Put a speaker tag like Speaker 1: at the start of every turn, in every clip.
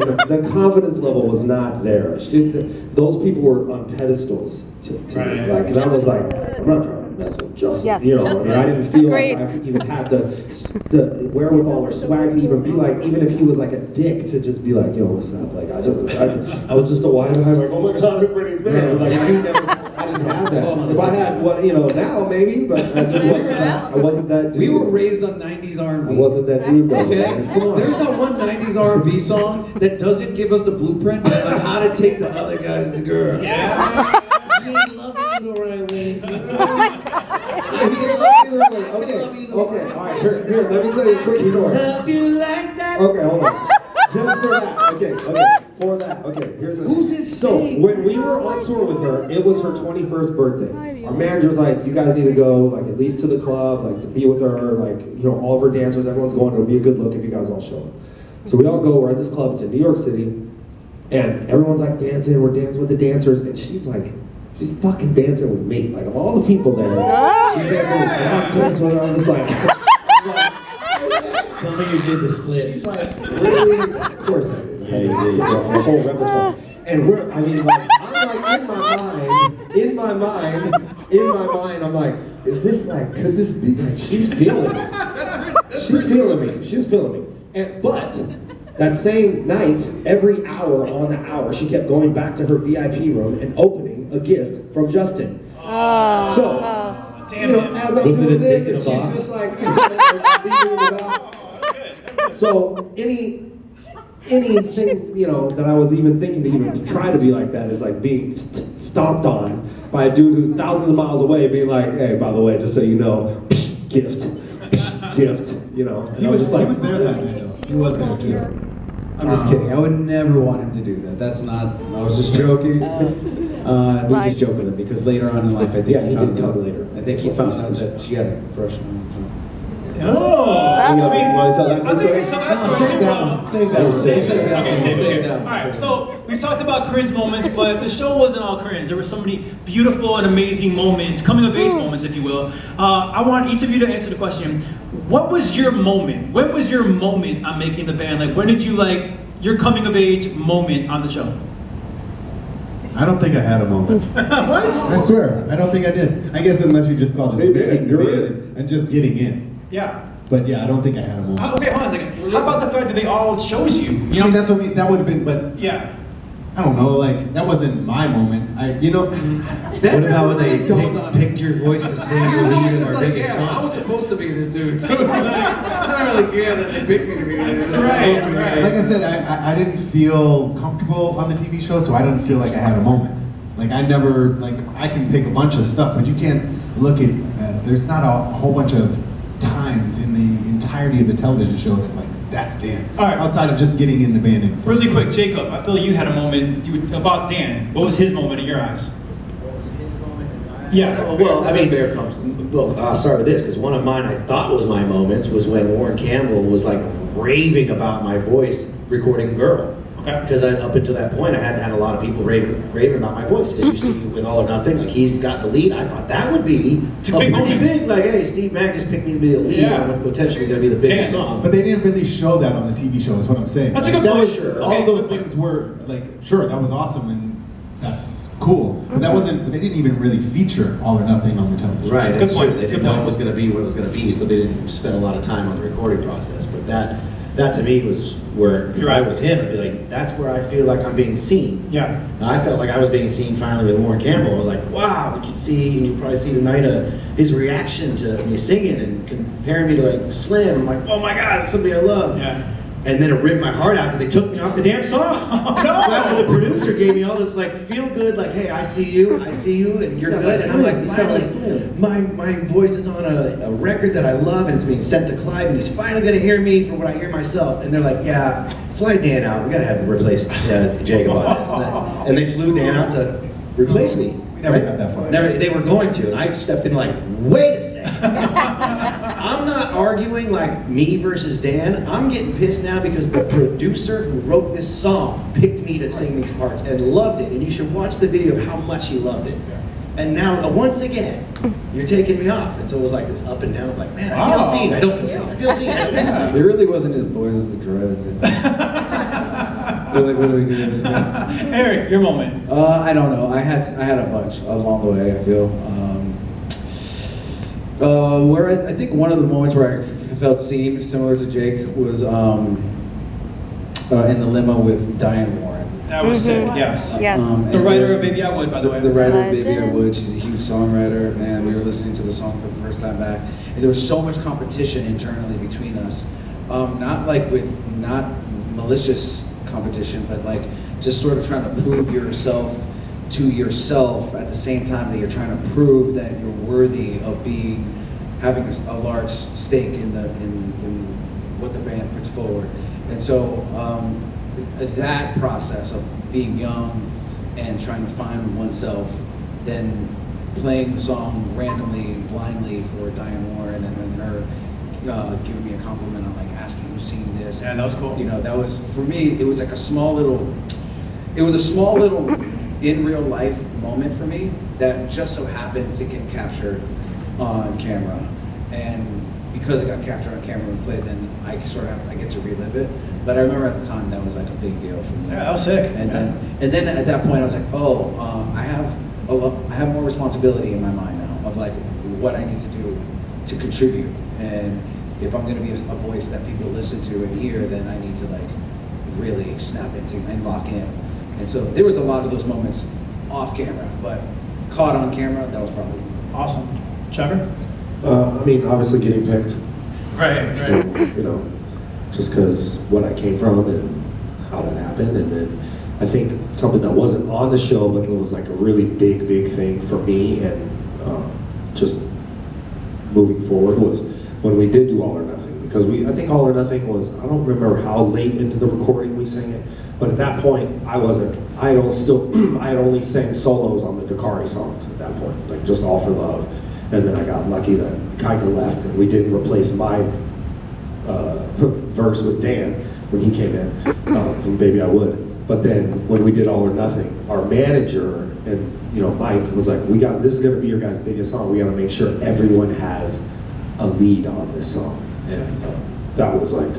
Speaker 1: the confidence level was not there. Those people were on pedestals to me. Like, and I was like, I'm not trying to mess with Justin.
Speaker 2: Yes.
Speaker 1: You know, I mean, I didn't feel like I even had the wherewithal or swag to even be like, even if he was like a dick, to just be like, yo, what's up? Like, I was just a wide eye, like, oh my God, it's Brittany, it's Brittany. Like, I didn't have that. If I had what, now maybe, but I just wasn't that dude.
Speaker 3: We were raised on 90s R&B.
Speaker 1: I wasn't that dude though.
Speaker 3: Okay,
Speaker 1: Come on.
Speaker 3: there's not one 90s R&B song that doesn't give us the blueprint on how to take the other guy's girl.
Speaker 4: Yeah.
Speaker 3: He ain't loving you the right way.
Speaker 2: Oh my God.
Speaker 1: He ain't love you the right way. Okay, all right, here, let me tell you a quick story.
Speaker 3: Love you like that.
Speaker 1: Okay, hold on. Just for that, for that, here's the
Speaker 3: Who's his
Speaker 1: So,
Speaker 3: sing?
Speaker 1: when we were on tour with her, it was her 21st birthday. Our manager's like, you guys need to go, like, at least to the club, like, to be with her, like, all of her dancers, everyone's going, it'll be a good look if you guys all show up. So we all go, we're at this club, it's in New York City, and everyone's like dancing, we're dancing with the dancers, and she's fucking dancing with me. Like, of all the people there, she's dancing with me, I'm dancing with her, I'm just like,
Speaker 3: Tell me you did the splits.
Speaker 1: she's like, really? Of course I did. Hey, the whole repertoire. And I'm like, in my mind, I'm like, is this like, could this be, like, she's feeling me. She's feeling me. But that same night, every hour on the hour, she kept going back to her VIP room and opening a gift from Justin. So, as I'm doing this, and she's just like, so anything, that I was even thinking to even try to be like that is like being stomped on by a dude who's thousands of miles away, being like, hey, by the way, just so you know, gift, gift, And
Speaker 5: He
Speaker 1: I was just like,
Speaker 5: was there that night though. He was there too.
Speaker 3: I'm just kidding. I would never want him to do that. That's not. I was just joking. We just joke with him because later on in life, I think
Speaker 1: Yeah,
Speaker 3: he
Speaker 1: he
Speaker 3: found
Speaker 1: did
Speaker 3: out.
Speaker 1: come later.
Speaker 3: I think he found out that she had a crush on him.
Speaker 4: Oh, I
Speaker 1: wanna tell that
Speaker 4: think
Speaker 1: story?
Speaker 4: we saw that story
Speaker 5: Save
Speaker 4: too.
Speaker 5: that one. Save that one.
Speaker 1: Save that.
Speaker 4: Okay,
Speaker 3: Save
Speaker 4: save
Speaker 3: it.
Speaker 4: it. All right, so we've talked about cringe moments, but the show wasn't all cringe. There were so many beautiful and amazing moments, coming of age moments, if you will. I want each of you to answer the question: what was your moment? When was your moment on making the band? Like, when did you your coming of age moment on the show?
Speaker 5: I don't think I had a moment.
Speaker 4: What?
Speaker 5: I swear, I don't think I did. I guess unless you just call just
Speaker 1: Maybe
Speaker 5: making the
Speaker 1: you're
Speaker 5: band and just getting in.
Speaker 4: Yeah.
Speaker 5: But yeah, I don't think I had a moment.
Speaker 4: Okay, hold on a second. How about the fact that they all chose you? You
Speaker 5: I
Speaker 4: know,
Speaker 5: mean, that's what that would have been, but
Speaker 4: yeah.
Speaker 5: I don't know, like, that wasn't my moment. That
Speaker 6: What about when they picked your voice to sing
Speaker 3: He
Speaker 6: your
Speaker 3: was
Speaker 6: lead
Speaker 3: always
Speaker 6: in
Speaker 3: just
Speaker 6: our
Speaker 3: like,
Speaker 6: biggest
Speaker 3: yeah, I
Speaker 6: song?
Speaker 3: was supposed to be this dude, so it's like, I don't really care that they picked me to be supposed to be.
Speaker 4: Right.
Speaker 5: Like I said, I didn't feel comfortable on the TV show, so I didn't feel like I had a moment. Like, I never, like, I can pick a bunch of stuff, but you can't look at, there's not a whole bunch of times in the entirety of the television show that's like, that's Dan.
Speaker 4: All right.
Speaker 5: Outside of just getting in the band. And
Speaker 4: Really quick, Jacob, I feel you had a moment about Dan. What was his moment in your eyes?
Speaker 6: What was his moment in my eyes?
Speaker 4: Yeah.
Speaker 6: Oh, well,
Speaker 3: That's
Speaker 6: I
Speaker 3: a
Speaker 6: mean,
Speaker 3: fair conversation.
Speaker 6: look, I'll start with this, because one of mine I thought was my moments was when Warren Campbell was like raving about my voice recording Girl.
Speaker 4: Okay.
Speaker 6: Because up until that point, I hadn't had a lot of people raving about my voice. Because you see, with All or Nothing, like, he's got the lead. I thought that would be
Speaker 4: It's a big
Speaker 6: pretty
Speaker 4: moment.
Speaker 6: big. Like, hey, Steve Mack just picked me to be the lead on what's potentially going to be the biggest
Speaker 4: Damn.
Speaker 6: song.
Speaker 5: But they didn't really show that on the TV show, is what I'm saying.
Speaker 4: That's a
Speaker 5: Like,
Speaker 4: good
Speaker 5: that
Speaker 4: point.
Speaker 5: was,
Speaker 6: Sure.
Speaker 5: all
Speaker 4: Okay.
Speaker 5: those things were, like, sure, that was awesome and that's cool. But that wasn't, they didn't even really feature All or Nothing on the television
Speaker 6: Right,
Speaker 5: show.
Speaker 6: that's
Speaker 4: Good point,
Speaker 6: true. They
Speaker 4: good
Speaker 6: didn't know
Speaker 4: point.
Speaker 6: it was going to be what it was going to be, so they didn't spend a lot of time on the recording process. But that to me was where, if
Speaker 4: You're
Speaker 6: I
Speaker 4: right.
Speaker 6: was him, I'd be like, that's where I feel like I'm being seen.
Speaker 4: Yeah.
Speaker 6: And I felt like I was being seen finally with Warren Campbell. I was like, wow, you can see, and you probably see tonight his reaction to me singing and comparing me to like Slim. I'm like, oh my God, somebody I love.
Speaker 4: Yeah.
Speaker 6: And then it ripped my heart out because they took me off the damn song.
Speaker 4: no!
Speaker 6: So after the producer gave me all this like feel good, like, hey, I see you, and you're good. And I'm like, finally, my voice is on a record that I love, and it's being sent to Clive, and he's finally gonna hear me for what I hear myself. And they're like, yeah, fly Dan out. We gotta have him replace Jacob on this. And they flew Dan out to replace me.
Speaker 5: We never got that far.
Speaker 6: They were going to, and I stepped in like, wait a second. I'm not arguing like me versus Dan. I'm getting pissed now because the producer who wrote this song picked me to sing these parts and loved it. And you should watch the video of how much he loved it. And now, once again, you're taking me off. And so it was like this up and down. I'm like, man, I feel seen. I don't feel seen. I feel seen. I don't feel seen.
Speaker 3: It really wasn't his voice, it was the dreads. what do we do with this one?
Speaker 4: Eric, your moment.
Speaker 3: I don't know. I had a bunch along the way. I feel. Where I think one of the moments where I felt seen, similar to Jake, was in the limo with Diane Warren.
Speaker 4: That was sick, yes.
Speaker 2: Yes.
Speaker 4: The writer of Baby I Would, by the way.
Speaker 3: The writer of Baby I
Speaker 2: Legend.
Speaker 3: Would. She's a huge songwriter. Man, we were listening to the song for the first time back, and there was so much competition internally between us. Not malicious competition, but like just sort of trying to prove yourself to yourself at the same time that you're trying to prove that you're worthy of having a large stake in what the band puts forward. And so that process of being young and trying to find oneself, then playing the song randomly, blindly for Diane Warren, and then her giving me a compliment on like asking who's seen this.
Speaker 4: Yeah, that was cool.
Speaker 3: You know, that was, for me, it was like a small little in real life moment for me that just so happened to get captured on camera. And because it got captured on camera and played, then I get to relive it. But I remember at the time that was like a big deal for me.
Speaker 4: Yeah, that was sick.
Speaker 3: And then at that point I was like, I have more responsibility in my mind now of like what I need to do to contribute. And if I'm going to be a voice that people listen to and hear, then I need to like really snap into and lock in. And so there was a lot of those moments off camera, but caught on camera, that was probably
Speaker 4: Awesome. Trevor?
Speaker 1: I mean, obviously getting picked.
Speaker 4: Right.
Speaker 1: You know, just because what I came from and how that happened, and then I think something that wasn't on the show, but it was like a really big thing for me, and just moving forward was when we did do All or Nothing, because I think All or Nothing was, I don't remember how late into the recording we sang it, but at that point I had only sang solos on the Dakari songs at that point, like just All for Love. And then I got lucky that Kaika left and we didn't replace my verse with Dan when he came in from Baby I Would. But then when we did All or Nothing, our manager and Mike was like, this is gonna be your guys' biggest song. We gotta make sure everyone has a lead on this song. And that was like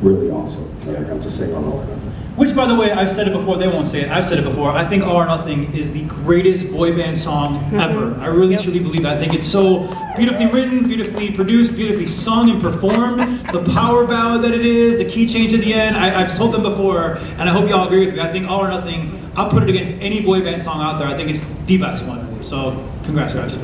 Speaker 1: really awesome that I got to sing on All or Nothing.
Speaker 4: Which, by the way, I've said it before, they won't say it, I've said it before, I think All or Nothing is the greatest boy band song ever. I really truly believe that. I think it's so beautifully written, beautifully produced, beautifully sung and performed. The power ballad that it is, the key change at the end, I've told them before, and I hope y'all agree with me. I think All or Nothing, I'll put it against any boy band song out there. I think it's the best one. So, congrats guys.